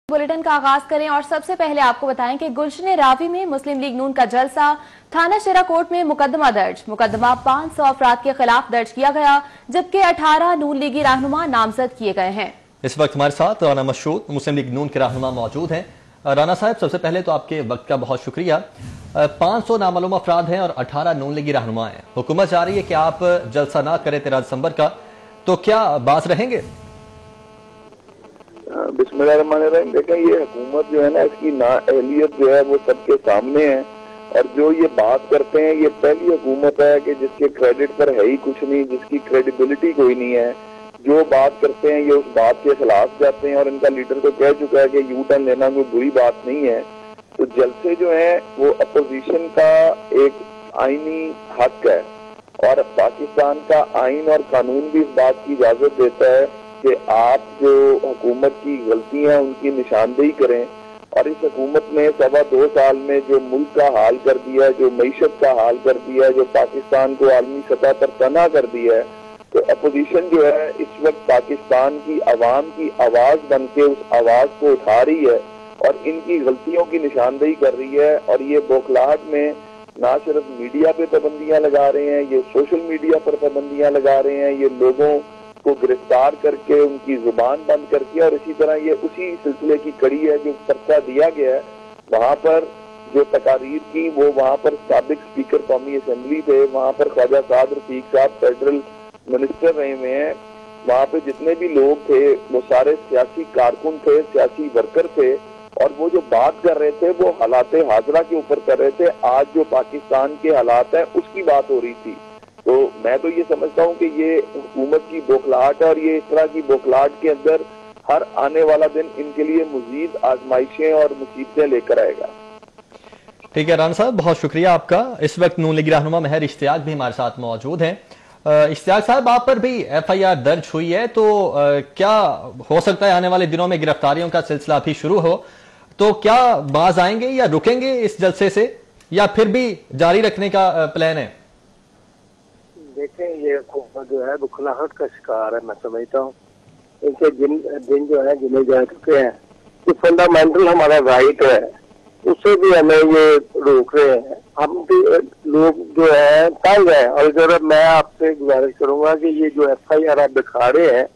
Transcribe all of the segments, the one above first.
Bulletin का आगाज करें और सबसे पहले आपको बताएं कि गुलशन रावी में मुस्लिम लीग नून का जलसा, थाना शेरा कोर्ट में मुकदमा दर्ज। मुकदमा 500 अफराद के खिलाफ दर्ज किया गया, जबकि 18 नून लीगी रहनुमा नामजद किए गए हैं। इस वक्त हमारे साथ राना मशरूद मुस्लिम लीग नून के रहनुमा मौजूद हैं। राना साहब, सबसे पहले तो आपके वक्त का बहुत शुक्रिया। 500 नामालूम अफराद हैं और 18 नून लीगी रहनुमा हैं। हुकूमत चाह रही है कि आप जलसा ना करें 13 दिसंबर का, तो क्या बाज रहेंगे? बिस्मिल्लाहिर्रहमानिर्रहीम। देखें, ये हुकूमत जो है ना, इसकी नाअहलियत जो है वो सबके सामने है। और जो ये बात करते हैं, ये पहली हुकूमत है कि जिसके क्रेडिट पर है ही कुछ नहीं, जिसकी क्रेडिबिलिटी कोई नहीं है। जो बात करते हैं ये उस बात के खिलाफ जाते हैं, और इनका लीडर तो कह चुका है कि यू टर्न लेना कोई बुरी बात नहीं है। तो जलसे जो है वो अपोजिशन का एक आईनी हक है, और पाकिस्तान का आइन और कानून भी इस बात की इजाजत देता है कि आप जो हुकूमत की गलतियां हैं उनकी निशानदेही करें। और इस हुकूमत ने 2.25 साल में जो मुल्क का हाल कर दिया, जो मईशत का हाल कर दिया, जो पाकिस्तान को आलमी सतह पर तना कर दिया है, तो अपोजिशन जो है इस वक्त पाकिस्तान की आवाम की आवाज बन के उस आवाज को उठा रही है और इनकी गलतियों की निशानदेही कर रही है। और ये बौखलाहट में ना सिर्फ मीडिया पे पाबंदियां लगा रहे हैं, ये सोशल मीडिया पर पाबंदियां लगा रहे हैं, ये लोगों को गिरफ्तार करके उनकी जुबान बंद करके, और इसी तरह ये उसी सिलसिले की कड़ी है जो पर्चा दिया गया है। वहां पर जो तकारीर की वो वहां पर साबिक स्पीकर कौमी असेंबली थे, वहां पर ख्वाजा साद रफीक साहब फेडरल मिनिस्टर रहे हुए हैं। वहां पे जितने भी लोग थे वो सारे सियासी कारकुन थे, सियासी वर्कर थे, और वो जो बात कर रहे थे वो हालात हाजरा के ऊपर कर रहे थे। आज जो पाकिस्तान के हालात हैं उसकी बात हो रही थी। तो मैं तो ये समझता हूँ कि ये हुकूमत की बौखलाहट है, और ये इस तरह की बौखलाहट के अंदर हर आने वाला दिन इनके लिए मजीद आजमाइशें और मुसीबतें लेकर आएगा। ठीक है राना साहब, बहुत शुक्रिया आपका। इस वक्त नून लीगी रहनुमा महर इश्तियाक भी हमारे साथ मौजूद हैं। इश्तियाक साहब, आप पर भी FIR दर्ज हुई है, तो क्या हो सकता है आने वाले दिनों में गिरफ्तारियों का सिलसिला भी शुरू हो, तो क्या बाज आएंगे या रुकेंगे इस जलसे से, या फिर भी जारी रखने का प्लान है? देखें, ये हुकूमत जो है बुखलाहट का शिकार है। मैं समझता हूँ इनके दिन जो है गिने जा चुके हैं। जो फंडामेंटल हमारा राइट है उससे भी हमें ये रोक रहे हैं। हम भी लोग जो है तंग है। और अगर मैं आपसे गुजारिश करूंगा कि ये जो FIR आप दिखा रहे हैं,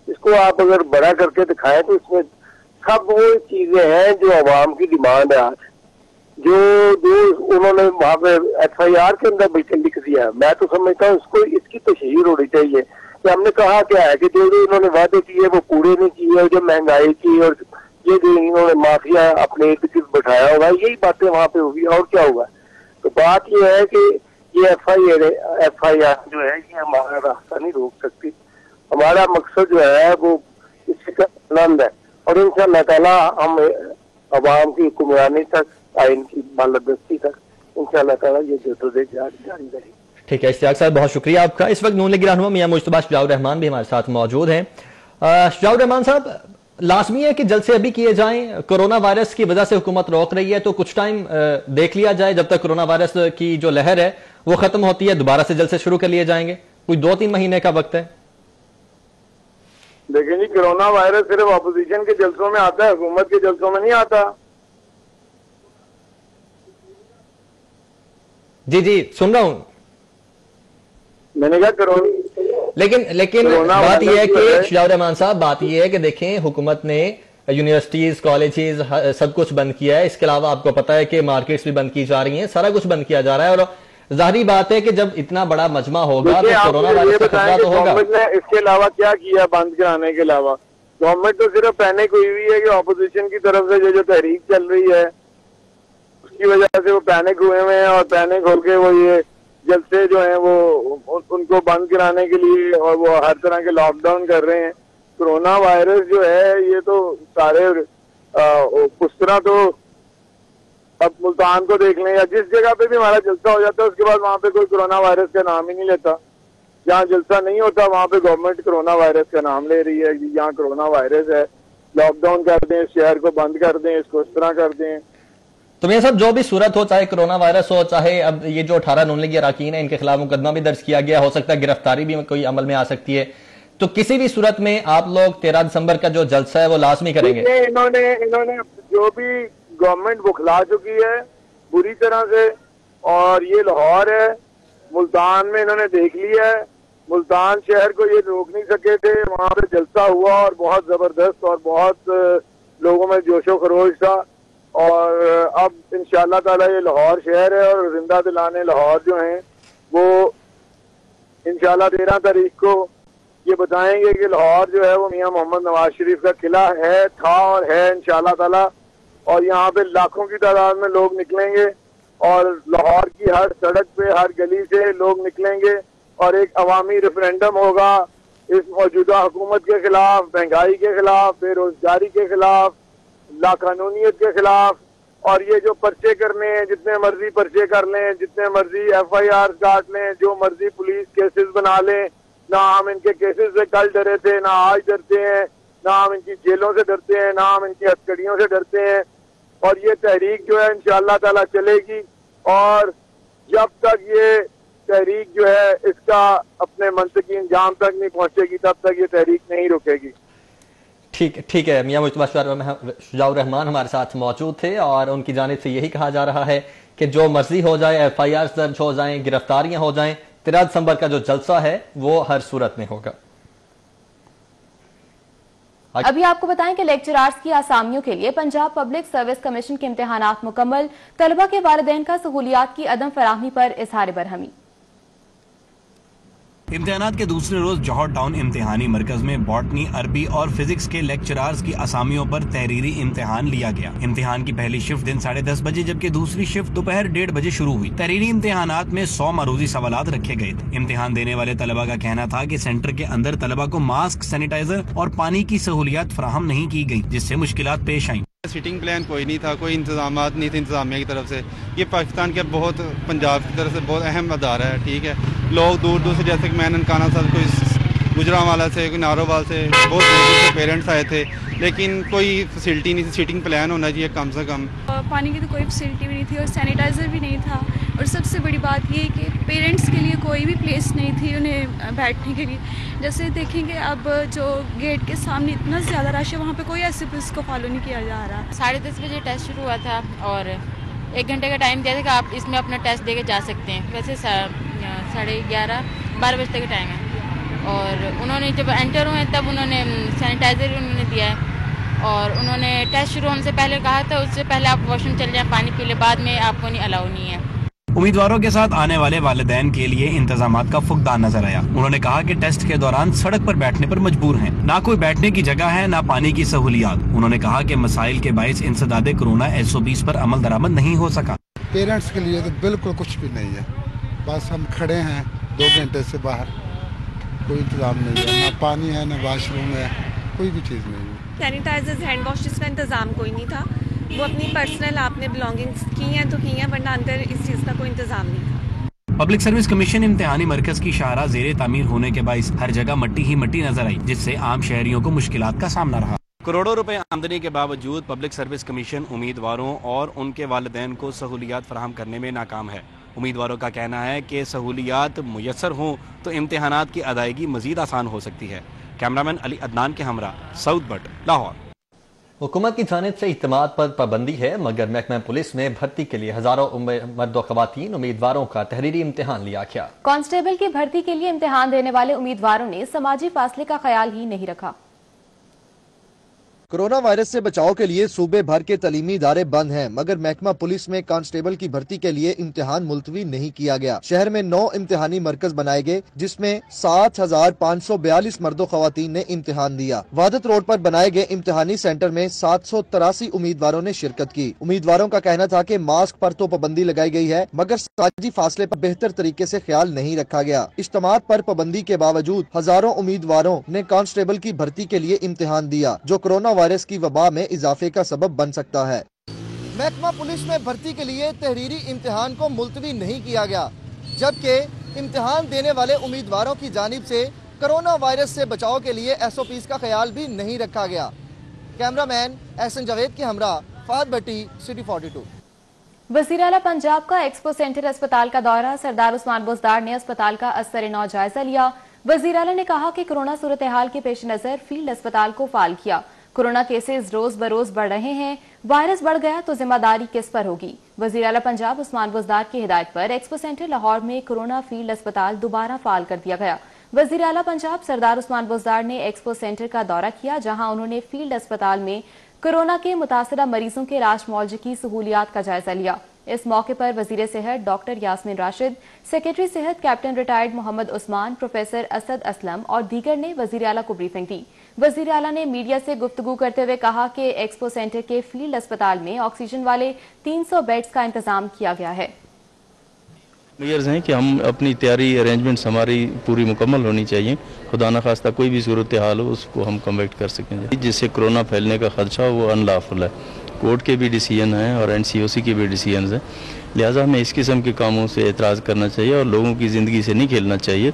इसको आप अगर बड़ा करके दिखाएं तो इसमें सब वो चीजें हैं जो अवाम की डिमांड है। आज जो उन्होंने वहां पे FIR के अंदर बिल्कुल लिख दिया, मैं तो समझता हूँ इसको इसकी तशहीर होनी चाहिए कि हमने कहा क्या है कि जो इन्होंने वादे किए वो पूरे नहीं किए, जो महंगाई की और ये जो इन्होंने माफिया अपने इर्द गिर्द बैठाया होगा, यही बातें वहां पे होगी। और क्या होगा? तो बात ये है कि ये FIR जो है ये हमारा रास्ता नहीं रोक सकती। हमारा मकसद जो है वो इसी का बुलंद है, और इंशाअल्लाह ताला हम अवाम की हुक्मरानी तक, आइन की बालादस्ती तक इंशाअल्लाह ताला ये जद्दोजहद जारी रहेगी। ठीक है इश्तियाक साहब, बहुत शुक्रिया आपका। इस वक्त नून लीगी रहनुमा मियां मुश्तबा शुजाउर रहमान भी हमारे साथ मौजूद हैं। शुजाउर रहमान साहब, लाजमी है कि जलसे अभी किए जाएं? कोरोना वायरस की वजह से हुकूमत रोक रही है, तो कुछ टाइम देख लिया जाए, जब तक कोरोना वायरस की जो लहर है वो खत्म होती है दोबारा से जलसे शुरू कर लिए जाएंगे। कोई 2-3 महीने का वक्त है। देखिए जी, कोरोना वायरस सिर्फ अपोजिशन के जलसों में आता है, हुकूमत के जलसों में नहीं आता। जी जी, सुन रहा हूं। मैंने कहा लेकिन बात यह है कि शुजाउर रहमान साहब, बात यह है कि देखें, हुकूमत ने यूनिवर्सिटीज, कॉलेजेस सब कुछ बंद किया है। इसके अलावा आपको पता है कि मार्केट्स भी बंद की जा रही हैं, सारा कुछ बंद किया जा रहा है। और जाहिर बात है कि जब इतना बड़ा मजमा होगा तो कोरोना वायरस का खतरा तो होगा। गवर्नमेंट ने इसके अलावा क्या किया बंद कराने के अलावा? गवर्नमेंट तो सिर्फ पैनिक हुई हुई है कि ऑपोजिशन की तरफ से जो तहरीक चल रही है उसकी वजह से वो पैनिक हुए हैं, और पैनिक होके वो ये जलसे जो है वो उनको बंद कराने के लिए और वो हर तरह के लॉकडाउन कर रहे हैं। कोरोना वायरस जो है ये तो सारे उस तरह तो अब मुल्तान को देख लें या जिस जगह पे भी हमारा जलसा हो जाता है उसके बाद वहाँ पे कोई कोरोना वायरस का नाम ही नहीं लेता। जहाँ जलसा नहीं होता वहाँ पे गवर्नमेंट कोरोना वायरस का नाम ले रही है कि यहाँ कोरोना वायरस है, लॉकडाउन कर दें, शहर को बंद कर दें, इसको इस तरह कर दें। तो मेरे साहब, जो भी सूरत हो, चाहे कोरोना वायरस हो, चाहे अब ये जो 18 नून लीगी अरकान है इनके खिलाफ मुकदमा भी दर्ज किया गया, हो सकता है गिरफ्तारी भी कोई अमल में आ सकती है, तो किसी भी सूरत में आप लोग 13 दिसंबर का जो जलसा है वो लाजमी करेंगे? इन्होंने जो भी गवर्नमेंट बुखला चुकी है बुरी तरह से, और ये लाहौर है, मुल्तान में इन्होंने देख लिया है, मुल्तान शहर को ये रोक नहीं सके थे, वहां पे जलसा हुआ और बहुत जबरदस्त और बहुत लोगों में जोशो खरोश था। और अब इंशाअल्लाह ताला ये लाहौर शहर है और जिंदा दिलाने लाहौर जो हैं वो इंशाअल्लाह 13 तारीख को ये बताएंगे कि लाहौर जो है वो मियां मोहम्मद नवाज शरीफ का किला है, था और है इंशाअल्लाह ताला। और यहाँ पे लाखों की तादाद में लोग निकलेंगे और लाहौर की हर सड़क पे हर गली से लोग निकलेंगे और एक अवामी रेफरेंडम होगा इस मौजूदा हुकूमत के खिलाफ, महंगाई के खिलाफ, बेरोजगारी के खिलाफ, लाकानूनियत के खिलाफ। और ये जो पर्चे करने हैं, जितने मर्जी पर्चे कर लें, जितने मर्जी FIR काट लें, जो मर्जी पुलिस केसेस बना लें, ना हम इनके केसेस से कल डरे थे, ना आज डरते हैं, ना हम इनकी जेलों से डरते हैं, ना हम इनकी हथकड़ियों से डरते हैं। और ये तहरीक जो है इंशाअल्लाह ताला चलेगी और जब तक ये तहरीक जो है इसका अपने मंतकी अंजाम तक नहीं पहुंचेगी तब तक ये तहरीक नहीं रुकेगी। ठीक है, मियां मुश्तबा शुजाउर रहमान हमारे साथ मौजूद थे और उनकी जानिब से यही कहा जा रहा है कि जो मर्जी हो जाए, FIR दर्ज हो जाएं, गिरफ्तारियां हो जाएं, 13 दिसंबर का जो जलसा है वो हर सूरत में होगा। अभी आपको बताएं कि लेक्चरार्स की आसामियों के लिए पंजाब पब्लिक सर्विस कमीशन के इम्तिहानात मुकम्मल, तलबा के वालिदैन का सहूलियात की अदम फराहमी पर इजहार बरहमी। इम्तिहानात के दूसरे रोज जौहर टाउन इम्तिहानी मरकज में बॉटनी, अरबी और फिजिक्स के लेक्चरार्स की असामियों पर तहरीरी इम्तिहान लिया गया। इम्तिहान की पहली शिफ्ट दिन 10:30 बजे जबकि दूसरी शिफ्ट दोपहर 1:30 बजे शुरू हुई। तहरीरी इम्तिहानात में 100 मरूजी सवालात रखे गए थे। इम्तिहान देने वाले तलबा का कहना था कि सेंटर के अंदर तलबा को मास्क, सैनिटाइजर और पानी की सहूलियात फराहम नहीं की गई, जिससे मुश्किलात पेश आई। सीटिंग प्लान कोई नहीं था, कोई इंतजामात नहीं थे इंतजामिया की तरफ से। ये पाकिस्तान के बहुत पंजाब की तरफ से बहुत अहम अदारा है, ठीक है। लोग दूर दूर से, जैसे कि मैं ननकाना साहब, कोई गुजरांवाला से, कोई नारोवाल से, बहुत दूर दूर से पेरेंट्स आए थे, लेकिन कोई फैसिलिटी नहीं थी। सीटिंग प्लान होना चाहिए कम से कम। पानी की तो कोई फैसिलिटी भी नहीं थी और सैनिटाइज़र भी नहीं था। और सबसे बड़ी बात ये कि पेरेंट्स के लिए कोई भी प्लेस नहीं थी उन्हें बैठने के लिए। जैसे देखेंगे अब जो गेट के सामने इतना ज़्यादा रश है, वहाँ पे कोई SOPs को फॉलो नहीं किया जा रहा। 10:30 बजे टेस्ट शुरू हुआ था और 1 घंटे का टाइम दिया था कि आप इसमें अपना टेस्ट दे के जा सकते हैं। वैसे 11:30 12 बजे तक का टाइम है। और उन्होंने जब एंटर हुए तब उन्होंने सैनिटाइज़र उन्होंने दिया है और उन्होंने टेस्ट शुरू होने से पहले कहा था उससे पहले आप वॉशरूम चल जाएं, पानी पी ले, बाद में आपको नहीं अलाउ नहीं है। उम्मीदवारों के साथ आने वाले वालिदैन के लिए इंतजामात का फुकदान नजर आया। उन्होंने कहा कि टेस्ट के दौरान सड़क पर बैठने पर मजबूर हैं, ना कोई बैठने की जगह है, ना पानी की सहूलियात। उन्होंने कहा कि मसाइल के बाइस इंसदादे कोरोना SOPs पर अमल दरामद नहीं हो सका। पेरेंट्स के लिए तो बिल्कुल कुछ भी नहीं है, बस हम खड़े हैं 2 घंटे से बाहर, कोई इंतजाम नहीं है, ना पानी है, ना वॉशरूम है, कोई भी चीज़ नहीं है। सैनिटाइजर्स, हैंड वॉशेस का इंतज़ाम कोई नहीं था। वो अपनी पर्सनल आपने बिलोंगिंग्स की हैं तो की हैं, वरना अंदर इस चीज़ का कोई इंतज़ाम नहीं था। पब्लिक सर्विस कमीशन इम्तिहानी मरकज की शाहराह ज़ेरे तामीर होने के बाइस हर जगह मट्टी ही मट्टी नजर आई, जिससे आम शहरियों को मुश्किलात का सामना रहा। करोड़ों रुपए आमदनी के बावजूद पब्लिक सर्विस कमीशन उम्मीदवारों और उनके वालिदैन को सहूलियात फराहम करने में नाकाम है। उम्मीदवारों का कहना है कि सहूलियात मुयस्सर हों तो इम्तिहानात की अदायगी मजीद आसान हो सकती है। कैमरामैन अली अदनान के हमरा, साउथ बट, लाहौर। हुकूमत की जानिब से इज्तिमात पर पाबंदी है, मगर महकमा पुलिस में भर्ती के लिए हजारों मर्द व खवातीन उम्मीदवारों का तहरीरी इम्तिहान लिया गया। कांस्टेबल की भर्ती के लिए इम्तिहान देने वाले उम्मीदवारों ने समाजी फासले का ख्याल ही नहीं रखा। कोरोना वायरस से बचाव के लिए सूबे भर के तलीमी इदारे बंद हैं, मगर महकमा पुलिस में कांस्टेबल की भर्ती के लिए इम्तिहान मुलतवी नहीं किया गया। शहर में 9 इम्तिहानी मरकज बनाए गए, जिसमें 7,542 मर्दों खवातीन ने इम्तिहान दिया। वादत रोड पर बनाए गए इम्तिहानी सेंटर में 783 उम्मीदवारों ने शिरकत की। उम्मीदवारों का कहना था कि मास्क पर तो पाबंदी लगाई गई है, मगर समाजी फासले पर बेहतर तरीके से ख्याल नहीं रखा गया। इज्तिमात पर पाबंदी के बावजूद हजारों उम्मीदवारों ने कांस्टेबल की भर्ती के लिए इम्तिहान दिया, जो कोरोना वायरस की वबा में इजाफे का सबब बन सकता है। महकमा पुलिस में भर्ती के लिए तहरीरी इम्तिहान को मुलतवी नहीं किया गया, जबकि इम्तिहान देने वाले उम्मीदवारों की जानिब से कोरोना वायरस से बचाव के लिए SOPs का ख्याल भी नहीं रखा गया। कैमरामैन एहसन जावेद के हमरा, फाद भट्टी, सिटी 42। वज़ीर आला पंजाब का एक्सपो सेंटर अस्पताल का दौरा, सरदार उस्मान बुज़दार ने अस्पताल का असर-ए-नौ जायजा लिया। वजीर आला ने कहा कि कोरोना सूरत हाल के पेश नजर फील्ड अस्पताल को फाल किया। कोरोना केसेस रोज बरोज बढ़ रहे हैं, वायरस बढ़ गया तो जिम्मेदारी किस पर होगी। वजीर आला पंजाब उस्मान बुज़दार की हिदायत पर एक्सपो सेंटर लाहौर में कोरोना फील्ड अस्पताल दोबारा फाल कर दिया गया। वजीर आला पंजाब सरदार उस्मान बुज़दार ने एक्सपो सेंटर का दौरा किया, जहां उन्होंने फील्ड अस्पताल में कोरोना के मुतासरा मरीजों के इलाज मुआवजे की सहूलियात का जायजा लिया। इस मौके पर वजीर सेहत डॉक्टर यास्मीन राशिद, सेक्रेटरी सेहत captain retired Mohammad Usman, professor Asad Aslam और दीगर ने वजीर आला को ब्रीफिंग दी। वजीर आला ने मीडिया से गुफ्तगू करते हुए कहा कि एक्सपो सेंटर के फील्ड अस्पताल में ऑक्सीजन वाले 300 बेड्स का इंतजाम किया गया है। क्लियर्स हैं कि हम अपनी तैयारी अरेंजमेंट्स हमारी पूरी मुकम्मल होनी चाहिए, खुदा न खास्ता कोई भी सूरत हाल हो उसको हम कन्वेक्ट कर सकें। जिससे कोरोना फैलने का खदशा हो वो अनलॉफुल है। कोर्ट के भी डिसीजन हैं और NCOC के भी डिसीजन हैं, लिहाजा हमें इस किस्म के कामों से एतराज़ करना चाहिए और लोगों की ज़िंदगी से नहीं खेलना चाहिए,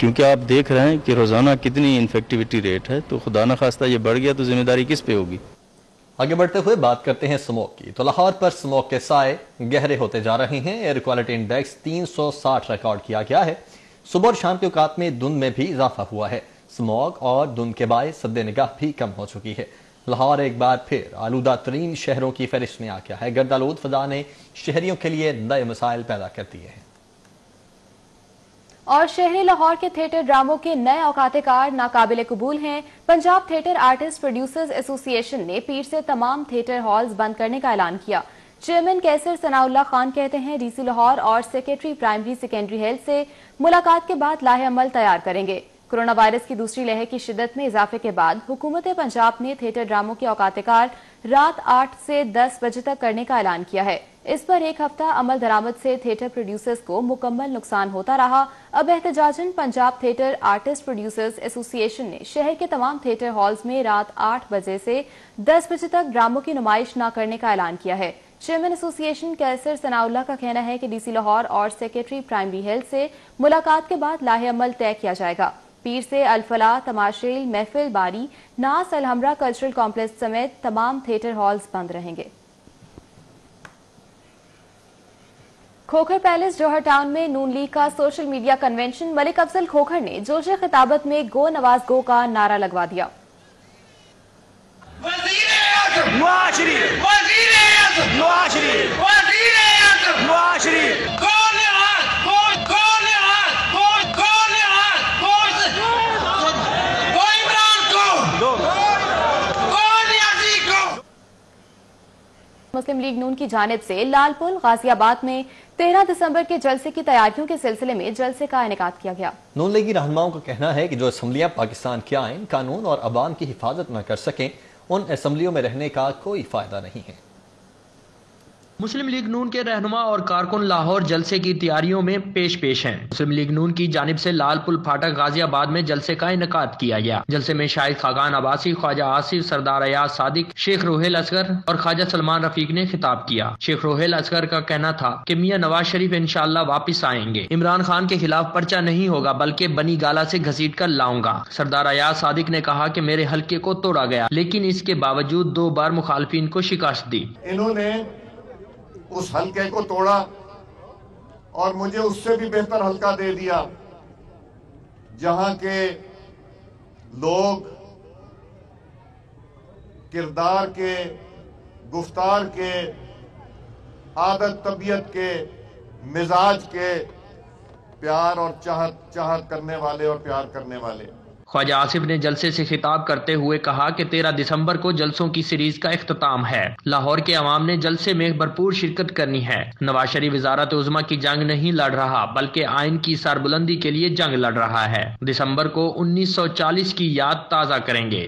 क्योंकि आप देख रहे हैं कि रोज़ाना कितनी इन्फेक्टिविटी रेट है। तो खुदा न खास्ता ये बढ़ गया तो जिम्मेदारी किस पे होगी। आगे बढ़ते हुए बात करते हैं स्मोक की। तो लाहौर पर स्मोक के साए गहरे होते जा रहे हैं। एयर क्वालिटी इंडेक्स 360 रिकॉर्ड किया गया है। सुबह और शाम के औकात में धुंध में भी इजाफा हुआ है। स्मोक और धुंध के बायस सद्दे निगाह भी कम हो चुकी है। लाहौर एक बार फिर आलूदा तरीन शहरों की फहरिस्त में आ गया है। गर्दालूद फजा ने शहरियों के लिए नए मसाइल पैदा कर दिए हैं और शहरी लाहौर के थिएटर ड्रामों के नए औकातकार नाकाबिले कबूल हैं। Punjab theatre artist producers association ने पीर से तमाम थिएटर हॉल्स बंद करने का ऐलान किया। चेयरमैन कैसर सनाउल्लाह खान कहते हैं डीसी लाहौर और सेक्रेटरी प्राइमरी सेकेंडरी हेल्थ से मुलाकात के बाद लाहे अमल तैयार करेंगे। कोरोना वायरस की दूसरी लहर की शिद्दत में इजाफे के बाद हुकूमत पंजाब ने थिएटर ड्रामों के औकातकार रात 8 से 10 बजे तक करने का ऐलान किया है। इस पर एक हफ्ता अमल दरामद से थिएटर प्रोड्यूसर्स को मुकम्मल नुकसान होता रहा। अब एहतजाजन Punjab theatre artist producers association ने शहर के तमाम थिएटर हॉल्स में रात 8 बजे से 10 बजे तक ड्रामों की नुमाइश न करने का ऐलान किया है। चेयरमैन एसोसिएशन कैसर सनाउल्लाह का कहना है कि डीसी लाहौर और सेक्रेटरी प्राइमरी हेल्थ से मुलाकात के बाद लाहे अमल तय किया जाएगा। पीर से अल-फलाह, तमाशेल, महफिल बारी, नास, अल-हमरा कल्चरल कॉम्प्लेक्स समेत तमाम थिएटर हॉल्स बंद रहेंगे। खोखर पैलेस जौहर टाउन में नून लीग का social media convention. Malik Afzal Khokhar ने जोश खिताबत में गो नवाज गो का नारा लगवा दिया। मुस्लिम लीग नून की जानिब से लालपुल गाजियाबाद में 13 दिसंबर के जलसे की तैयारियों के सिलसिले में जलसे का इनेकाद किया गया। नून लीगी रहनुमाओं का कहना है कि जो असम्बलियां पाकिस्तान के आइन, कानून और अवाम की हिफाजत न कर सकें, उन असम्बलियों में रहने का कोई फायदा नहीं है। मुस्लिम लीग नून के रहनुमा और कारकुन लाहौर जलसे की तैयारियों में पेश हैं। मुस्लिम लीग नून की जानिब से लालपुल फाटक गाजियाबाद में जलसे का इनेकाद किया गया। जलसे में शाहिद खाकान अब्बासी, ख्वाजा आसिफ, सरदार अयाज सादिक, शेख रोहेल असगर और ख्वाजा सलमान रफीक ने खिताब किया। शेख रोहेल असगर का कहना था कि मियां नवाज शरीफ इंशाअल्लाह वापिस आएंगे। इमरान खान के खिलाफ पर्चा नहीं होगा बल्कि बनी गाला से घसीट कर लाऊंगा। सरदार अयाज सादिक ने कहा कि मेरे हल्के को तोड़ा गया, लेकिन इसके बावजूद 2 बार मुखालफिन को शिकस्त दी। इन्होंने उस हल्के को तोड़ा और मुझे उससे भी बेहतर हल्का दे दिया, जहां के लोग किरदार के, गुफ्तार के, आदत तबीयत के, मिजाज के प्यार और चाहत करने वाले और प्यार करने वाले। ख्वाजा आसिफ ने जलसे से खिताब करते हुए कहा कि 13 दिसंबर को जलसों की सीरीज का इख्तिताम है। लाहौर के अवाम ने जलसे में भरपूर शिरकत करनी है। नवाज शरीफ वजारत उज़्मा की जंग नहीं लड़ रहा बल्कि आइन की सरबुलंदी के लिए जंग लड़ रहा है। दिसंबर को 1940 की याद ताज़ा करेंगे।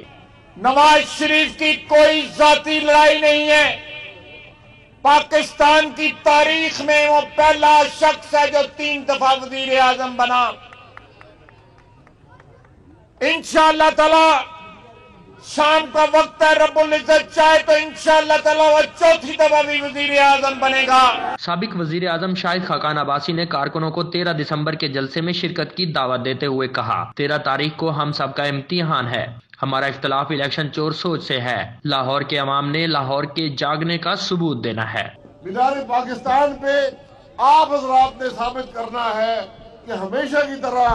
नवाज शरीफ की कोई जाती लड़ाई नहीं है। पाकिस्तान की तारीख में वो पहला शख्स है जो 3 दफा वजीर आजम बना। इंशाअल्लाह ताला शाम का वक्त है, रब्बुल इज्जत चाहे तो इंशाअल्लाह ताला वो 4थी दफा भी वजीर आजम बनेगा। साबिक वजीर आजम शाहिद खाकान अब्बासी ने कारकुनों को 13 दिसंबर के जलसे में शिरकत की दावत देते हुए कहा, 13 तारीख को हम सबका इम्तिहान है। हमारा इख्तलाफ इलेक्शन चोर सोच से है। लाहौर के अवाम ने लाहौर के जागने का सबूत देना है। मीनार पाकिस्तान पे आप हजरात ने साबित करना है कि हमेशा की तरह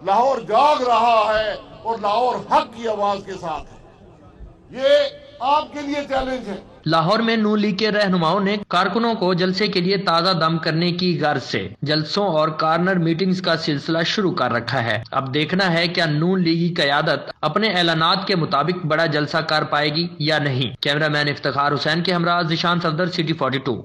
लाहौर जाग रहा है और लाहौर हक की आवाज के साथ है। ये आपके लिए चैलेंज है। लाहौर में नून लीग के रहनुमाओं ने कारकुनों को जलसे के लिए ताज़ा दम करने की गर्ज से जलसों और कॉर्नर मीटिंग्स का सिलसिला शुरू कर रखा है। अब देखना है क्या नून लीगी क़यादत अपने ऐलानात के मुताबिक बड़ा जलसा कर पाएगी या नहीं। कैमरामैन इफ्तिखार हुसैन के हमरा ज़िशान सफदर, सिटी 42।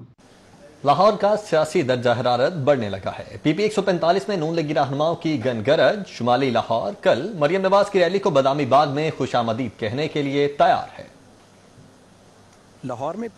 लाहौर का सियासी दर्जा हरारत बढ़ने लगा है। पीपी 145 में नून लीगी रहनुमाओं की गनगरज। शुमाली लाहौर कल मरियम नवाज की रैली को बादामी बाग में खुशामदीद कहने के लिए तैयार है। लाहौर में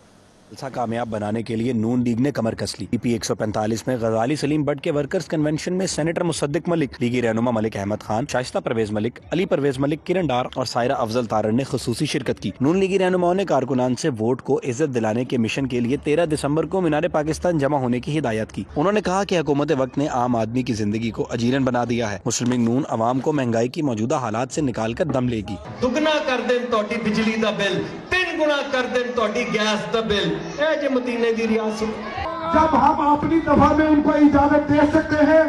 जलसा कामयाब बनाने के लिए नून लीग ने कमर कस ली। पीपी 145 में गजाली सलीम बट के वर्कर्स कन्वेंशन में सेनेटर मुसद्दिक मलिक, लीगी रहनुमा मलिक अहमद खान, शाइस्ता परवेज मलिक, अली परवेज मलिक, किरण डार और सायरा अफजल तारड़ ने खुसूसी शिरकत की। नून लीगी रहनुमाओं ने कारकुनान से वोट को इज्जत दिलाने के मिशन के लिए 13 दिसंबर को मीनार पाकिस्तान जमा होने की हिदायत की। उन्होंने कहा कि हुकूमत वक्त ने आम आदमी की जिंदगी को अजीरन बना दिया है। मुस्लिम लीग नून अवाम को महंगाई की मौजूदा हालात से निकाल कर दम लेगी। दुगना कर दें तोड़ी बिजली दा बिल, 3 गुना कर दें तोड़ी गैस दा बिल। जब हम अपनी दफा में उनको इजाजत दे सकते हैं,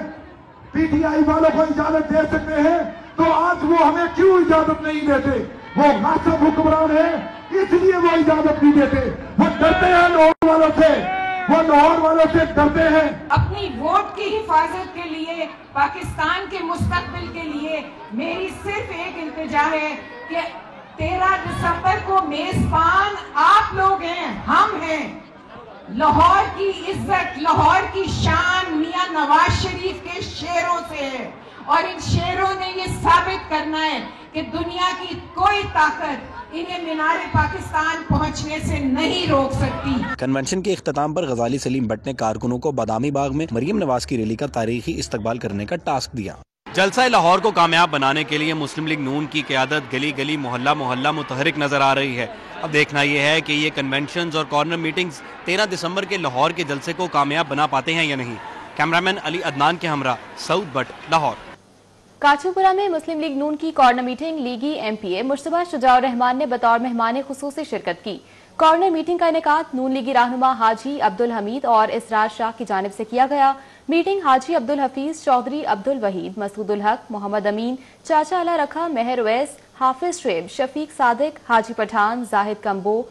पीटीआई वालों को इजाजत दे सकते हैं, तो आज वो हमें क्यों इजाजत नहीं देते? वो गासिब हुक्मरान है, इसलिए वो इजाजत नहीं देते। वो डरते हैं लाहौर वालों से, वो लाहौर वालों से डरते हैं। अपनी वोट की हिफाजत के लिए, पाकिस्तान के मुस्तकबिल के लिए मेरी सिर्फ एक इल्तिजा है कि 13 दिसंबर को मेजबान आप लोग हैं, हम हैं। लाहौर की इज्जत, लाहौर की शान मियां नवाज शरीफ के शेरों से है और इन शेरों ने ये साबित करना है कि दुनिया की कोई ताकत इन्हें मीनारे पाकिस्तान पहुंचने से नहीं रोक सकती। कन्वेंशन के इख्तिताम पर गजाली सलीम बट ने कारकुनों को बादामी बाग में मरियम नवाज की रैली का तारीखी इस्तकबाल करने का टास्क दिया। जलसा लाहौर को कामयाब बनाने के लिए मुस्लिम लीग नून की क़यादत गली गली मोहल्ला मोहल्ला मुतहरिक नजर आ रही है। अब देखना यह है कि ये कन्वेंशंस और कॉर्नर मीटिंग्स 13 दिसंबर के लाहौर के जलसे को कामयाब बना पाते हैं या नहीं। कैमरामैन अली अदनान के हमरा, सऊद बट, लाहौर। काचीपुरा में मुस्लिम लीग नून की कॉर्नर मीटिंग लीगी एमपीए मुश्तबा शुजाउर रहमान ने बतौर मेहमान खुसूसी शिरकत की। कॉर्नर मीटिंग का इनेकाद नून लीगी रहनुमा हाजी अब्दुल हमीद और इसरार शाह की जानिब से किया गया। मीटिंग हाजी अब्दुल हफीज, चौधरी अब्दुल वहीद, मसूदुल हक, मोहम्मद अमीन, चाचा अला रखा, मेहर उवैस, हाफिज शुएब, शफीक सादिक, हाजी पठान, जाहिद कंबो,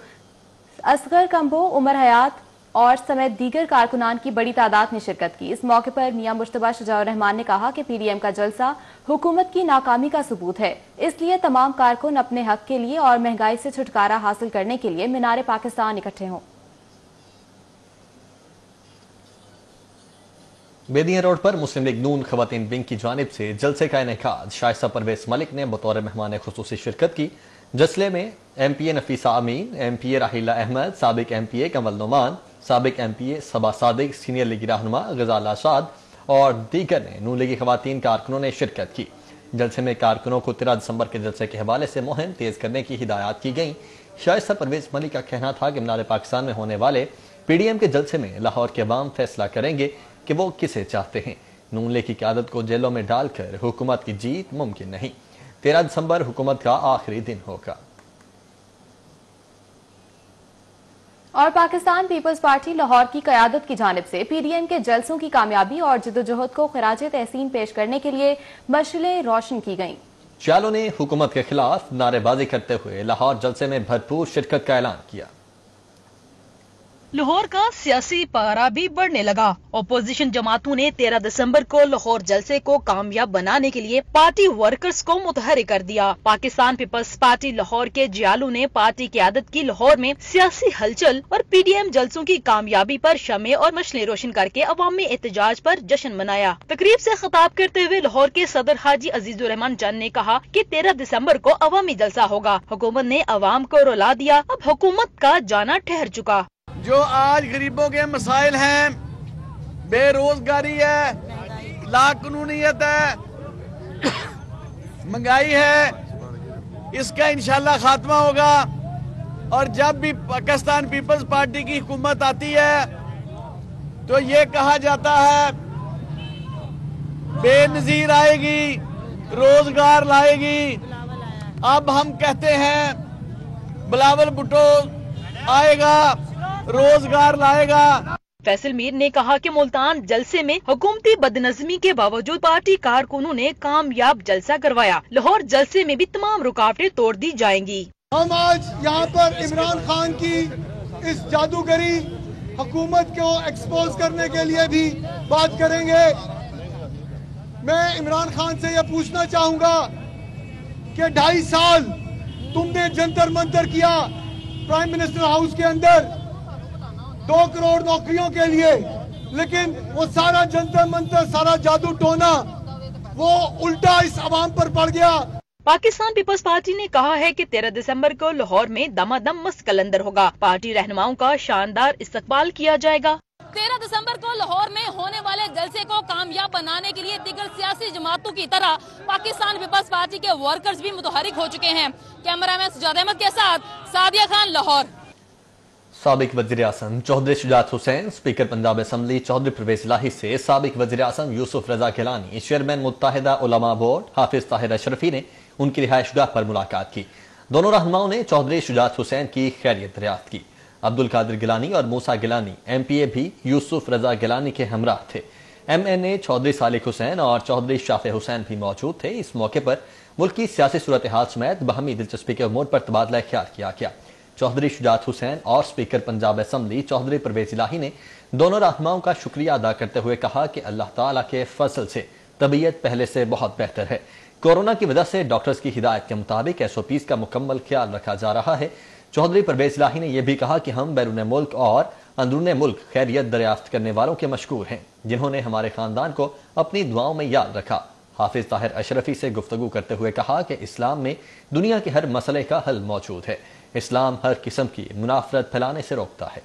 असगर कंबो, उमर हयात और समेत दीगर कारकुनान की बड़ी तादाद ने शिरकत की। इस मौके पर मियां मुश्तबा शुजाउर रहमान ने कहा कि पीडीएम का जलसा हुकूमत की नाकामी का सबूत है, इसलिए तमाम कारकुन अपने हक के लिए और महंगाई से छुटकारा हासिल करने के लिए मीनारे पाकिस्तान इकट्ठे हों। बेदिया रोड पर मुस्लिम लीग नून खवातीन विंग की जानिब से जलसे का इनेकाद शाइस्ता परवेज मलिक ने बतौर मेहमान खुसूसी शिरकत की। जसले में एमपीए नफीसा अमीन, एमपीए राहिला अहमद, साबिक एमपीए कमल नुमान, साबिक एमपीए सबा सादिक, सीनियर लीगी रहनुमा गजाल आसाद और दीगर ने नून लीगी खवातीन कारकुनों ने शिरकत की। जलसे में कारकुनों को 13 दिसंबर के जलसे के हवाले से मुहिम तेज करने की हिदायत की गई। शाइस्ता परवेज मलिक का कहना था कि मीनार पाकिस्तान में होने वाले पीडीएम के जलसे में लाहौर के अवाम फैसला करेंगे कि वो किसे चाहते हैं। नून लीग की क़यादत को जेलों में डालकर हुकूमत की जीत मुमकिन नहीं। 13 दिसंबर हुकूमत का आखिरी दिन होगा। और पाकिस्तान पीपल्स पार्टी लाहौर की क़यादत की जानिब से पीडीएम के जलसों की कामयाबी और जिद्दोजहद को खिराज तहसीन पेश करने के लिए मशलें रोशन की गईं। चालों ने हुकूमत के खिलाफ नारेबाजी करते हुए लाहौर जलसे में भरपूर शिरकत का ऐलान किया। लाहौर का सियासी पारा भी बढ़ने लगा। अपोजिशन जमातों ने 13 दिसंबर को लाहौर जलसे को कामयाब बनाने के लिए पार्टी वर्कर्स को मुतहरिक कर दिया। पाकिस्तान पीपल्स पार्टी लाहौर के जियालू ने पार्टी क़यादत की लाहौर में सियासी हलचल और पीडीएम जलसों की कामयाबी पर शमे और मशलें रोशन करके अवामी एहतजाज पर जश्न मनाया। तकरीब से खिताब करते हुए लाहौर के सदर हाजी अजीजुर रहमान जान ने कहा कि 13 दिसंबर को अवामी जलसा होगा। हुकूमत ने अवाम को रुला दिया, अब हुकूमत का जाना ठहर चुका। जो आज गरीबों के मसाइल हैं, बेरोजगारी है, लाकानूनियत है, महंगाई है, इसका इंशाल्लाह खात्मा होगा। और जब भी पाकिस्तान पीपल्स पार्टी की हुकूमत आती है तो ये कहा जाता है बेनजीर आएगी, रोजगार लाएगी। अब हम कहते हैं बिलावल भुट्टो आएगा, रोजगार लाएगा। फैसल मीर ने कहा कि मुल्तान जलसे में हुकूमती बदनज़मी के बावजूद पार्टी कारकुनों ने कामयाब जलसा करवाया। लाहौर जलसे में भी तमाम रुकावटें तोड़ दी जाएंगी। हम आज यहाँ पर इमरान खान की इस जादूगरी हुकूमत को एक्सपोज करने के लिए भी बात करेंगे। मैं इमरान खान से यह पूछना चाहूंगा कि 2.5 साल तुमने जंतर मंतर किया प्राइम मिनिस्टर हाउस के अंदर 2 करोड़ नौकरियों के लिए, लेकिन वो सारा जंतर मंतर, सारा जादू टोना वो उल्टा इस अवाम पर पड़ गया। पाकिस्तान पीपल्स पार्टी ने कहा है कि 13 दिसंबर को लाहौर में दमादम मस्त कलंदर होगा। पार्टी रहनुमाओं का शानदार इस्तकबाल किया जाएगा। 13 दिसंबर को लाहौर में होने वाले जलसे को कामयाब बनाने के लिए दीगर सियासी जमातों की तरह पाकिस्तान पीपल्स पार्टी के वर्कर्स भी मुतहरिक हो चुके हैं। कैमरामैन सुजाद अहमद के साथ सादिया खान, लाहौर। साबिक वज़ीर आज़म चौधरी शुजात हुसैन, स्पीकर पंजाब असम्बली चौधरी परवेज इलाही से साबिक वज़ीर आज़म यूसुफ रजा गिलानी, चेयरमैन मुत्तहिदा उलमा बोर्ड हाफिज ताहिर अशरफी ने उनकी रिहाइशगाह पर मुलाकात की। दोनों रहनुमाओं ने चौधरी शुजात हुसैन की खैरियत दरियाफ्त की। अब्दुल कादिर गिलानी और मूसा गिलानी MPA भी यूसुफ रजा गिलानी के हमराह थे। MNA चौधरी सालिक हुसैन और चौधरी शाफे हुसैन भी मौजूद थे। इस मौके पर मुल्क की सियासी सूरत हाल समेत बाहमी दिलचस्पी के उमूर पर तबादला ख्याल किया गया। चौधरी शुजात हुसैन और स्पीकर पंजाब असम्बली चौधरी परवेज इलाही ने दोनों रहनुमाओं का शुक्रिया अदा करते हुए कहा कि अल्लाह ताला के फजल से तबीयत पहले से बहुत बेहतर है। कोरोना की वजह से डॉक्टर्स की हिदायत के मुताबिक SOPs का मुकम्मल ख्याल रखा जा रहा है। चौधरी परवेज इलाही ने यह भी कहा कि हम बैरून मुल्क और अंदरून मुल्क खैरियत दरियाफ्त करने वालों के मशकूर हैं, जिन्होंने हमारे खानदान को अपनी दुआओं में याद रखा। हाफिज ताहिर अशरफी से गुफ्तगू करते हुए कहा कि इस्लाम में दुनिया के हर मसले का हल मौजूद है। इस्लाम हर किस्म की मुनाफरत फैलाने से रोकता है।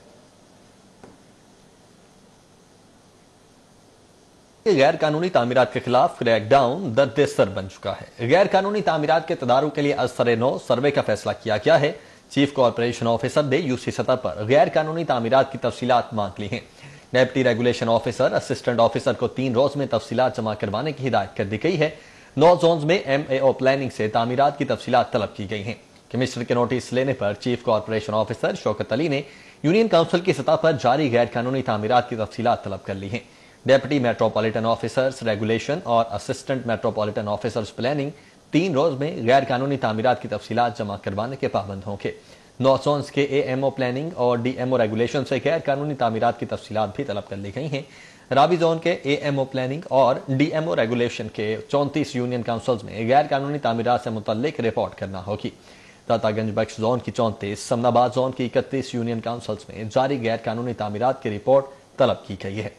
गैर कानूनी तामीरात के खिलाफ क्रैकडाउन दर्द सर बन चुका है। गैर कानूनी तामीरात के तदारुक के लिए असर-ए-नौ सर्वे का फैसला किया गया है। चीफ कॉर्पोरेशन ऑफिसर ने UC सतह पर गैर कानूनी तामीरात की तफसीलात मांग ली हैं। Deputy regulation officer assistant officer को 3 रोज में तफसीलात जमा करवाने की हिदायत कर दी गई है। 9 जोन्स में MAO प्लानिंग से तामीरात की तफसीलात तलब की गई हैं। कमिश्नर के नोटिस लेने पर chief corporation officer Shaukat Ali ने यूनियन काउंसिल की सतह पर जारी गैर कानूनी तामीरात की तफसीलात तलब कर ली हैं। डेप्टी मेट्रोपॉलिटन ऑफिसर्स रेगुलेशन और असिस्टेंट मेट्रोपॉलिटन ऑफिसर्स प्लानिंग 3 रोज में गैर कानूनी तामीरात की तफसीलात जमा करवाने के पाबंद होंगे। 9 जोन्स के AMO प्लानिंग और DMO रेगुलेशन से गैर कानूनी तामीरात की तफसीलात भी तलब कर ली गई हैं। रावी जोन के AMO प्लानिंग और DMO रेगुलेशन के 34 यूनियन काउंसिल्स में गैर कानूनी तामीरात से मुतल्लिक रिपोर्ट करना होगी। दातागंज बख्श जोन की 34, समनाबाद जोन की 31 यूनियन काउंसिल्स में जारी गैर कानूनी तामीरात की रिपोर्ट तलब की गई है।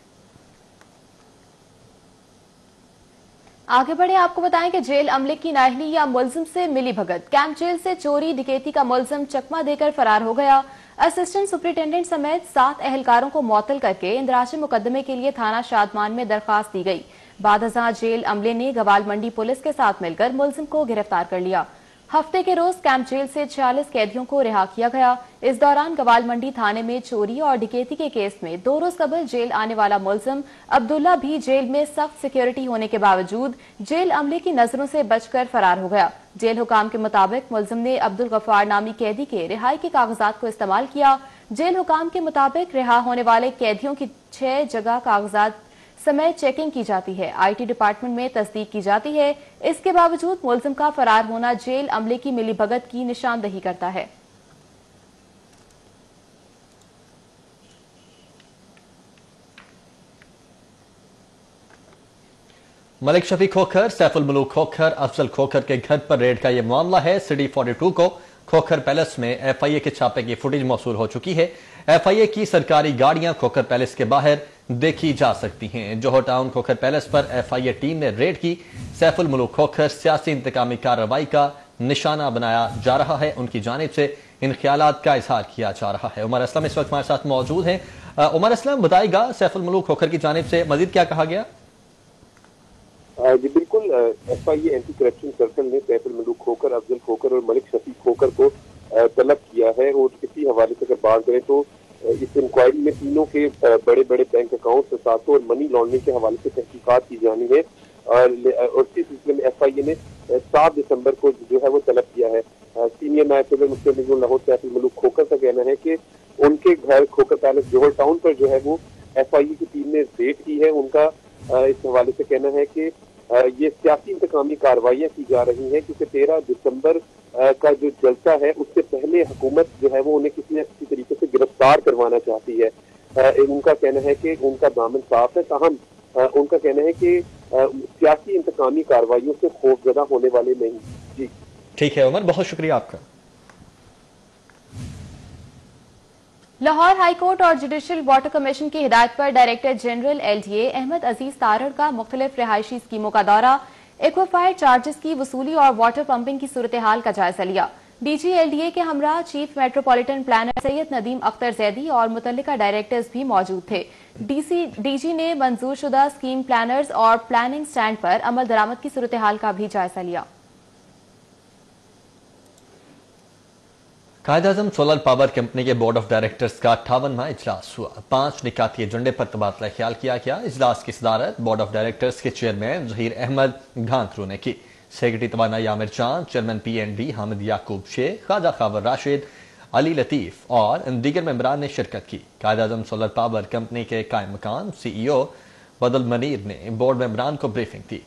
आगे बढ़े, आपको बताएं कि जेल अमले की नाअहली या मुलजिम से मिली भगत। कैंप जेल से चोरी डकैती का मुलजिम चकमा देकर फरार हो गया। असिस्टेंट सुपरिटेंडेंट समेत 7 एहलकारों को मुअत्तल करके इंदराज मुकदमे के लिए थाना शादमान में दरखास्त दी गई। बाद अज़ां जेल अमले ने गवाल मंडी पुलिस के साथ मिलकर मुलजिम को गिरफ्तार कर लिया। हफ्ते के रोज कैंप जेल से 46 कैदियों को रिहा किया गया। इस दौरान गवाल मंडी थाने में चोरी और डकैती के केस में 2 रोज कबल जेल आने वाला मुलजिम अब्दुल्ला भी जेल में सख्त सिक्योरिटी होने के बावजूद जेल अमले की नजरों से बचकर फरार हो गया। जेल हुकाम के मुताबिक मुलजिम ने अब्दुल गफ्फार नामी कैदी के रिहाई के कागजात को इस्तेमाल किया। जेल हुकाम के मुताबिक रिहा होने वाले कैदियों की 6 जगह कागजात समय चेकिंग की जाती है। IT डिपार्टमेंट में तस्दीक की जाती है। इसके बावजूद मुलजिम का फरार होना जेल अमले की मिलीभगत की निशानदही करता है। मलिक शफी खोखर, सैफुल मलूक खोखर, अफजल खोखर के घर पर रेड का यह मामला है। सिटी 42 को खोखर पैलेस में FIA के छापे की फुटेज मौसूल हो चुकी है। FIA की सरकारी गाड़ियां खोखर पैलेस के बाहर देखी जा सकती हैं। जोहर टाउन खोखर पैलेस पर FIA टीम ने रेड की। सैफुल मलूक खोखर सियासी इंतकामी कार्रवाई का निशाना बनाया जा रहा है। उनकी जानिब से इन ख्यालात का इजहार किया जा रहा है। उमर असलम इस वक्त हमारे साथ मौजूद हैं। उमर असलम, बताएगा सैफुल मलूक खोखर की जानिब से मजीद क्या कहा गया? जी बिल्कुल, FIA एंटी करप्शन सर्कल ने सैफुल मलूक खोखर, अफजल खोखर और मलिक शफी खोखर को तलब किया है। और किसी हवाले से अगर बात करें तो इस इंक्वायरी में तीनों के बड़े बड़े बैंक अकाउंट, सातों और मनी लॉन्ड्रिंग के हवाले से तहकीकात की जानी है। और इसी सिलसिले में FIA ने 7 दिसंबर को जो है वो तलब किया है। सीनियर नायब सदर मुफ्ती लाहौर सैफुल मलूक खोखर का कहना है कि उनके घर खोखर पैलेस जोहर टाउन पर जो है वो FIU کی ٹیم نے ریڈ کی ہے، ان کا اس حوالے سے کہنا ہے کہ یہ سیاسی انتقامی کارروائیاں کی جا رہی ہیں، کیونکہ 13 دسمبر کا جو جلسہ ہے اس سے پہلے حکومت جو ہے وہ انہیں کسی نہ کسی طریقے سے گرفتار کروانا چاہتی ہے۔ ان کا کہنا ہے کہ ان کا دامن صاف ہے، تاہم ان کا کہنا ہے کہ سیاسی انتقامی کارروائیوں سے خوفزدہ ہونے والے نہیں۔ جی ٹھیک ہے عمر، بہت شکریہ آپ کا۔ لاہور ہائی کورٹ اور جوڈیشل واٹر کمیشن کی ہدایت پر ڈائریکٹر جنرل LDA احمد عزیز تارڑ کا مختلف رہائشی اسکیموں کا دورہ، ایکویفائر چارجز کی وصولی اور واٹر پمپنگ کی صورتحال کا جائزہ لیا۔ DG LDA کے ہمراہ چیف میٹروپولیٹن پلانر سید ندیم اختر زیدی اور متعلقہ ڈائریکٹرز بھی موجود تھے۔ DG نے منظور شدہ اسکیم پلانرز اور پلاننگ سٹینڈ پر عمل درآمد کی صورتحال کا بھی جائزہ لیا۔ Quaid Azam solar power company کے بورڈ آف ڈائریکٹرز کا 58واں اجلاس ہوا۔ 5 نکاتی ایجنڈے پر تبادلہ خیال کیا گیا۔ اجلاس کی صدارت بورڈ آف ڈائریکٹرز کے چیئرمین ظہیر احمد گھانکرو نے کی۔ سیکرٹری توانائی عامر چاند، چیئرمین PNB حامد یعقوب شیخ، خواجہ خاور راشد، علی لطیف اور دیگر ممبران نے شرکت کی۔ Quaid Azam solar power company کے قائم مقام CEO بدل منیر نے بورڈ ممبران کو بریفنگ دی۔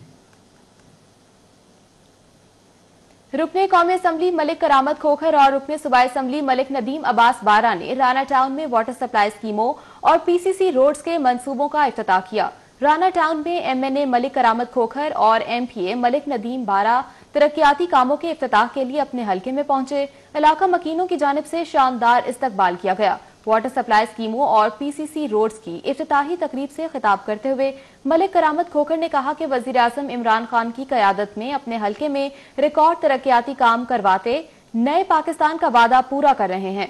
رکن قومی اسمبلی ملک کرامت کھوکھر اور رکن صوبائی اسمبلی ملک ندیم عباس بارہ نے رانا ٹاؤن میں واٹر سپلائی اسکیموں اور PCC روڈز کے منصوبوں کا افتتاح کیا۔ رانا ٹاؤن میں MNA ملک کرامت کھوکھر اور MPA ملک ندیم بارہ ترقیاتی کاموں کے افتتاح کے لیے اپنے حلقے میں پہنچے۔ علاقہ مکینوں کی جانب سے شاندار استقبال کیا گیا۔ واٹر سپلائی اسکیموں اور PCC روڈز کی افتتاحی تقریب سے خطاب کرتے ہوئے ملک کرامت کھوکھر نے کہا کہ وزیر اعظم عمران خان کی قیادت میں اپنے حلقے میں ریکارڈ ترقیاتی کام کرواتے نئے پاکستان کا وعدہ پورا کر رہے ہیں۔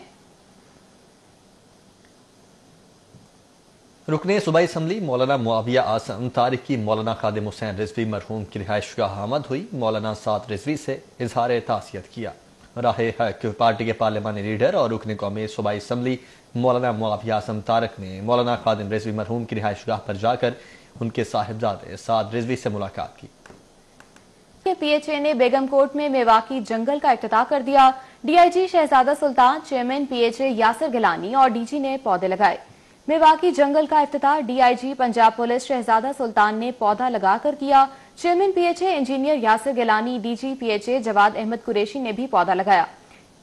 رکن صوبائی اسمبلی مولانا معاویہ اعظم طارق کی مولانا خادم حسین رضوی مرحوم کی رہائش گاہ آمد ہوئی۔ مولانا سعد رضوی سے اظہار تعزیت کیا۔ راہ حق پارٹی کے پارلیمانی لیڈر اور رکن قومی صوبائی اسمبلی مولانا معاویہ اعظم طارق نے مولانا خادم رضوی مرحوم کی رہائش گاہ پر جا کر ان کے صاحبزادے سعد رضوی سے ملاقات کی۔ PHA نے بیگم کوٹ میں میواکی جنگل کا افتتاح کر دیا۔ DIG شہزادہ سلطان، چیئرمین PHA یاسر گیلانی اور DG نے پودے لگائے۔ میواکی جنگل کا افتتاح DIG پنجاب پولیس شہزادہ سلطان نے پودا لگا کر کیا۔ Chairman PHA engineer Yasir Gilani, DG PHA جواد احمد قریشی نے بھی پودا لگایا۔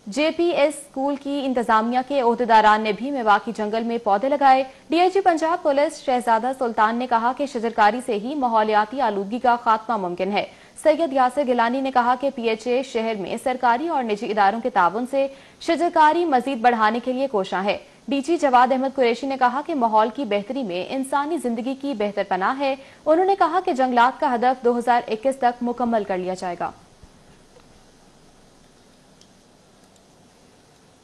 JPS اسکول کی انتظامیہ کے عہدیداران نے بھی میواکی جنگل میں پودے لگائے۔ DIG پنجاب پولیس شہزادہ سلطان نے کہا کہ شجرکاری سے ہی ماحولیاتی آلودگی کا خاتمہ ممکن ہے۔ سید یاسر گیلانی نے کہا کہ PHA شہر میں سرکاری اور نجی اداروں کے تعاون سے شجرکاری مزید بڑھانے کے لیے کوشاں ہے۔ DG جواد احمد قریشی نے کہا کہ ماحول کی بہتری میں انسانی زندگی کی بہتر پناہ ہے۔ انہوں نے کہا کہ جنگلات کا ہدف 2021 تک مکمل کر لیا جائے گا۔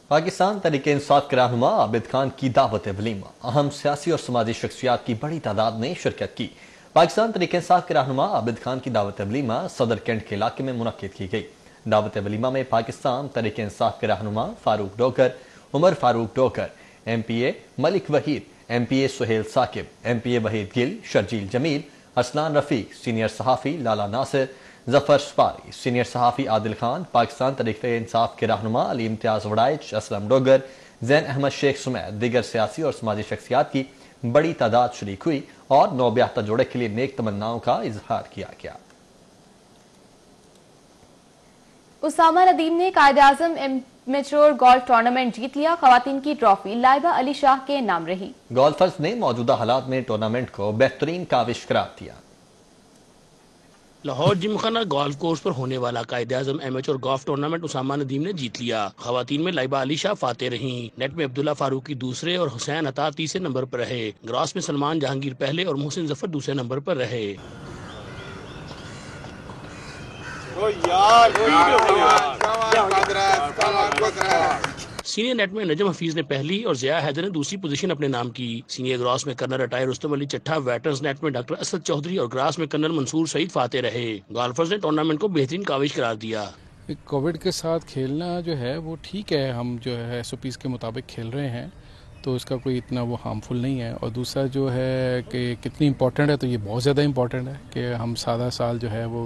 پاکستان تحریک انصاف کے رہنما عابد خان کی دعوت ولیمہ، اہم سیاسی اور سماجی شخصیات کی بڑی تعداد نے شرکت کی۔ پاکستان تحریک انصاف کے رہنما عابد خان کی دعوت ولیمہ صدر کینٹ کے علاقے میں منعقد کی گئی۔ دعوت ولیمہ میں پاکستان تحریک انصاف کے رہنما فاروق ڈوگر، عمر فاروق ڈوگر، MPA ملک وحید، MPA سہیل ثاقب، MPA وحید گل، شرجیل جمیل، اسلان رفیق، سینئر صحافی لالا ناصر، ظفر سپاری، سینئر صحافی عادل خان، پاکستان تحریک انصاف کے رہنما علی امتیاز وڑائچ، اسلم ڈوگر، زین احمد شیخ سمیت دیگر سیاسی اور سماجی شخصیات کی بڑی تعداد شریک ہوئی اور نوبیافتہ جوڑے کے لیے نیک تمناؤں کا اظہار کیا گیا۔ اسامہ ندیم نے Quaid Azam mature golf tournament جیت لیا۔ خواتین کی ٹرافی لائبہ علی شاہ کے نام رہی۔ گولفرز نے موجودہ حالات میں ٹورنامنٹ کو بہترین کاوش قرار دیا۔ لاہور جم خانہ گولف کورس پر ہونے والا Quaid Azam amateur golf tournament Osama Nadeem نے جیت لیا۔ خواتین میں لائبہ علی شاہ فاتح رہیں۔ نیٹ میں عبداللہ فاروقی دوسرے اور حسین عطا تیسرے نمبر پر رہے۔ گراس میں سلمان جہانگیر پہلے اور محسن ظفر دوسرے نمبر پر رہے۔ سینئر نیٹ میں نجم حفیظ نے پہلی اور ضیاء حیدر نے دوسری پوزیشن اپنے نام کی۔ سینئر گراس میں کرنل ریٹائر رستم علی چٹھا، ویٹرنز نیٹ میں ڈاکٹر اسد چودھری اور گراس میں کرنل منصور سعید فاتح رہے۔ گولفرز نے ٹورنامنٹ کو بہترین کاوش قرار دیا۔ کووڈ کے ساتھ کھیلنا جو ہے وہ ٹھیک ہے، ہم جو ہے SOPs کے مطابق کھیل رہے ہیں، تو اس کا کوئی اتنا وہ ہارمفل نہیں ہے. اور دوسرا جو ہے کہ کتنی امپورٹنٹ ہے، تو یہ بہت زیادہ امپورٹنٹ ہے کہ ہم سادہ سال جو ہے وہ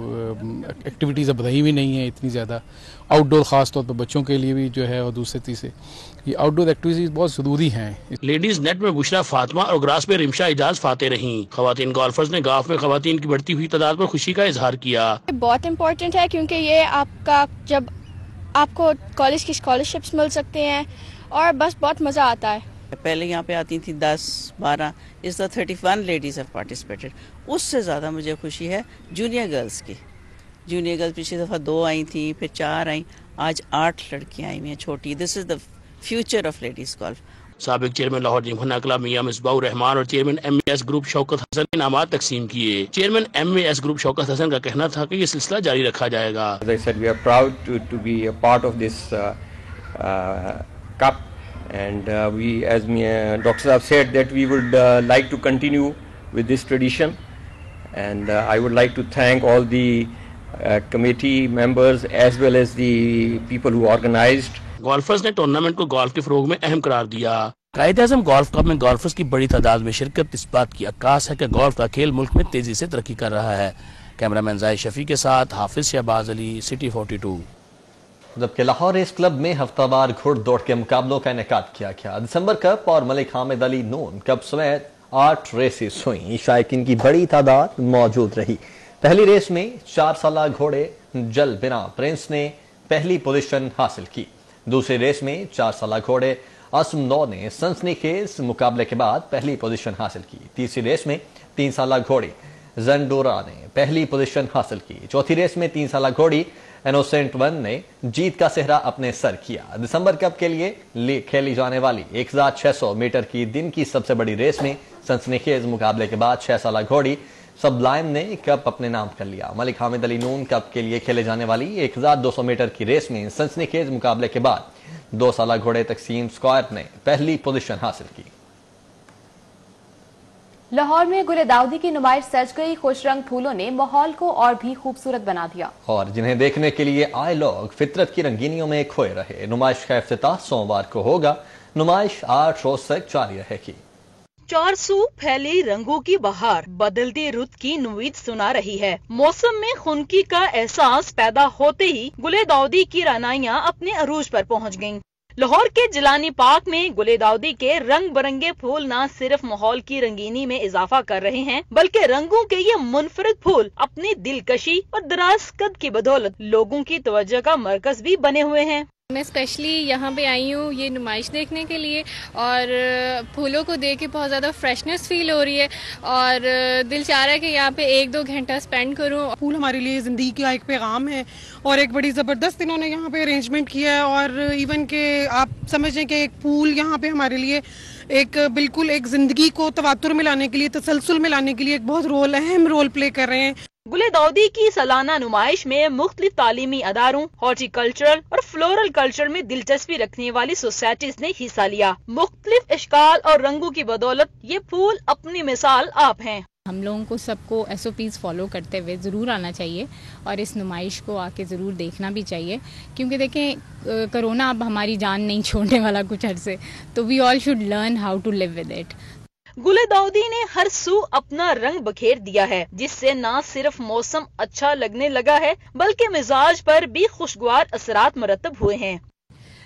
ایکٹیویٹیز اب رہی بھی نہیں ہیں اتنی زیادہ آؤٹ ڈور، خاص طور پر بچوں کے لیے بھی جو ہے، اور دوسرے تیسرے یہ آؤٹ ڈور ایکٹیویٹیز بہت ضروری ہیں. لیڈیز نیٹ میں بشرا فاطمہ اور گراس میں رمشا اعجاز فاتح رہیں. خواتین گولفرز نے گولف میں خواتین کی بڑھتی ہوئی تعداد پر خوشی کا اظہار کیا. بہت امپورٹنٹ ہے کیونکہ یہ آپ کا جب آپ کو کالج کی اسکالرشپس مل سکتے ہیں اور بس بہت مزہ آتا ہے. پہلے یہاں پہ آتی تھی 10-12، اس طرح 31 لیڈیز ہیو پارٹیسپیٹڈ. اس سے زیادہ مجھے خوشی ہے جونیئر گرلز کی. جونیئر گرلز پچھلی دفعہ 2 آئی تھیں، پھر 4 آئیں، آج 8 لڑکیاں آئی ہوئی ہیں چھوٹی. This is the future of ladies golf. سابق چیئرمین لاہور جمہوریہ کلب میاں مصباح الرحمان اور chairman MES group Shaukat Hassan نے انعامات تقسیم کیے. Chairman MES group Shaukat Hassan کا کہنا تھا کہ یہ سلسلہ جاری رکھا جائے گا. As I said, we are proud to be a part of this cup, and we, as Dr. Saab said, that we would like to continue with this tradition, and I would like to thank all the committee members as well as the people who organized. Golfers نے tournament کو golf کے فروغ میں اہم قرار دیا. Quaid Azam golf cup میں golfers کی بڑی تعداد میں شرکت اس بات کی عکاس ہے کہ گولف کا کھیل ملک میں تیزی سے ترقی کر رہا ہے. کیمرہ مین زاہد شفیع کے ساتھ حافظ شہباز علی، سٹی 42. جبکہ لاہور ریس کلب میں ہفتہ وار گھڑ دوڑ کے مقابلوں کا انعقاد کیا گیا. دسمبر کپ اور ملک حامد علی نون کپ سمیت 8 ریسز ہوئیں. شائقین کی بڑی تعداد موجود رہی. پہلی ریس میں 4 سالہ گھوڑے جل بنا پرنس نے پہلی پوزیشن حاصل کی. دوسری ریس میں 4 سالہ گھوڑے عاصم نو نے سنسنی خیز مقابلے کے بعد پہلی پوزیشن حاصل کی. تیسری ریس میں 3 سالہ گھوڑی زنڈورا نے پہلی پوزیشن حاصل کی. چوتھی ریس میں 3 سالہ گھوڑی انوسنٹ 1 نے جیت کا صحرا اپنے سر کیا. دسمبر کپ کے لیے کھیلی جانے والی 1600 میٹر کی دن کی سب سے بڑی ریس میں سنسنی خیز مقابلے کے بعد 6 سالہ گھوڑی سبلائم نے کپ اپنے نام کر لیا. ملک حامد علی نون کپ کے لیے کھیلے جانے والی 1200 میٹر کی ریس میں سنسنی خیز مقابلے کے بعد 2 سالہ گھوڑے تقسیم اسکوائر نے پہلی پوزیشن حاصل کی. لاہور میں گل داؤدی کی نمائش سج گئی. خوش رنگ پھولوں نے ماحول کو اور بھی خوبصورت بنا دیا اور جنہیں دیکھنے کے لیے آئے لوگ فطرت کی رنگینیوں میں کھوئے رہے. نمائش کا افتتاح سوموار کو ہوگا. نمائش 8 روز تک جاری رہے گی. 400 پھیلی رنگوں کی بہار بدلتی رت کی نوید سنا رہی ہے. موسم میں خنکی کا احساس پیدا ہوتے ہی گل داؤدی کی رعنائیاں اپنے عروج پر پہنچ گئیں. لاہور کے جیلانی پارک میں گل داؤدی کے رنگ برنگے پھول نہ صرف ماحول کی رنگینی میں اضافہ کر رہے ہیں بلکہ رنگوں کے یہ منفرد پھول اپنی دلکشی اور دراز قد کی بدولت لوگوں کی توجہ کا مرکز بھی بنے ہوئے ہیں. میں اسپیشلی یہاں پہ آئی ہوں یہ نمائش دیکھنے کے لیے اور پھولوں کو دیکھ کے بہت زیادہ فریشنس فیل ہو رہی ہے اور دل چاہ رہا ہے کہ یہاں پہ 1-2 گھنٹہ اسپینڈ کروں. پھول ہمارے لیے زندگی کا ایک پیغام ہے اور ایک بڑی زبردست انہوں نے یہاں پہ ارینجمنٹ کیا ہے اور ایون کہ آپ سمجھیں کہ ایک پھول یہاں پہ ہمارے لیے ایک بالکل ایک زندگی کو تواتر میں لانے کے لیے، تسلسل میں لانے کے لیے ایک بہت اہم رول پلے کر رہے ہیں. گل داؤدی کی سالانہ نمائش میں مختلف تعلیمی اداروں، ہارٹی کلچرل اور فلورل کلچر میں دلچسپی رکھنے والی سوسائٹیز نے حصہ لیا. مختلف اشکال اور رنگوں کی بدولت یہ پھول اپنی مثال آپ ہیں. ہم لوگوں کو سب کو SOPs فالو کرتے ہوئے ضرور آنا چاہیے اور اس نمائش کو آ کے ضرور دیکھنا بھی چاہیے کیونکہ دیکھیں کرونا اب ہماری جان نہیں چھوڑنے والا کچھ عرصے، تو we all should learn how to live with it. گل داؤدی نے ہر سو اپنا رنگ بکھیر دیا ہے جس سے نہ صرف موسم اچھا لگنے لگا ہے بلکہ مزاج پر بھی خوشگوار اثرات مرتب ہوئے ہیں.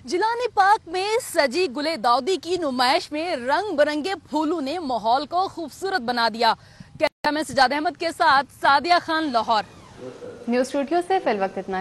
جیلانی پارک میں سجی گل داؤدی کی نمائش میں رنگ برنگے پھولوں نے ماحول کو خوبصورت بنا دیا. کیمرہ مین سجاد احمد کے ساتھ سعدیہ خان، لاہور. نیوز اسٹوڈیو سے فی الوقت اتنا.